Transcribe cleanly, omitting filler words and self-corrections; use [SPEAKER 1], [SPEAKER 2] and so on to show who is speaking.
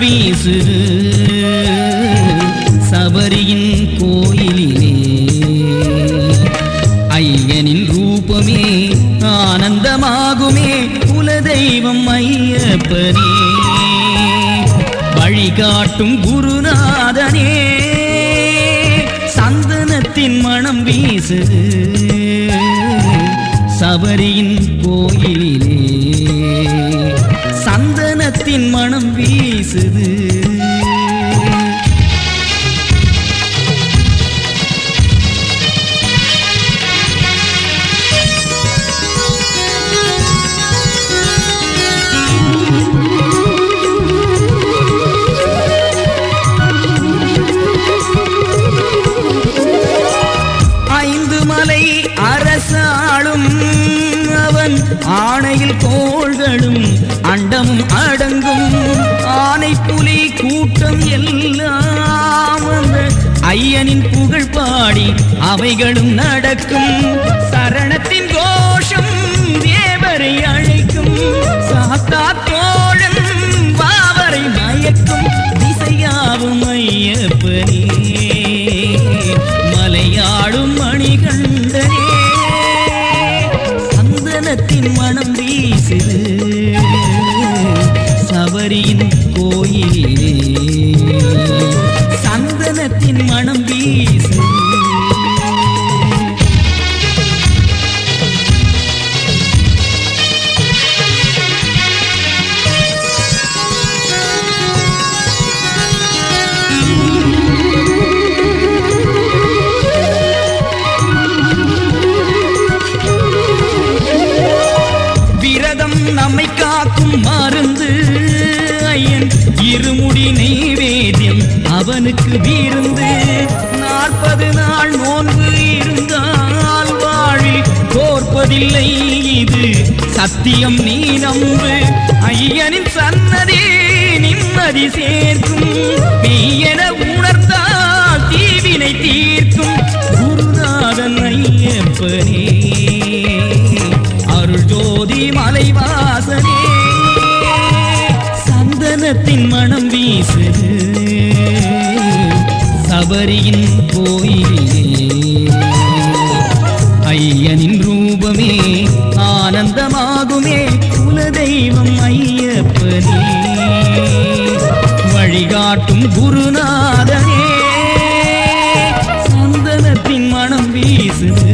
[SPEAKER 1] வீசுது சபரியின் கோயிலிலே. ஐயனின் ரூபமே ஆனந்தமாகுமே குலதெய்வம் ஐயப்பனே. வழிகாட்டும் குருநாதனே சந்தனத்தின் மனம் வீசுது சபரியின் கோயிலிலே. சந்தனத்தின் மனம் வீசுது. அரசாளும் அவன் ஆணையில் கோள்களும் அண்டமும் அடங்கும். ஆனை புலி கூட்டம் எல்லாம் அந்த ஐயனின் புகழ் பாடி அவைகளும் நடக்கும். சரணத்தின் கோஷம் தேவரை அழைக்கும். சாத்தா தோழன் பாவரை மயக்கும். திசையாவும் ஐயப்பனே மலையாடும் மணிகண்டனே. சந்தனத்தின் மனம் வீசுது சபரியின் கோயிலே. சந்தனத்தின் மனம் வீசுது. நம்மை காக்கும் மருந்து ஐயன் இருமுடி நெய்வேத்தியம் அவனுக்கு விருந்து. 40 நாள் நோன்பு இருந்தால் வாழில் தோற்பதில்லை இது சத்தியம் நீ நம்பு. ஐயனின் சன்னதி நிம்மதி சேர்க்கும். மெய்யென உணர்ந்தால் தீவினை தீர்க்கும். குருநாதன் ஐயப்பனே அருள் ஜோதி மலைவாசனே. சந்தனத்தின் மனம் வீசுது சபரியின் கோயிலே. ஐயனின் ரூபமே ஆனந்தமாகுமே குலதெய்வம் ஐயப்பனே. வழிகாட்டும் குருநாதனே சந்தனத்தின் மனம் வீசுது.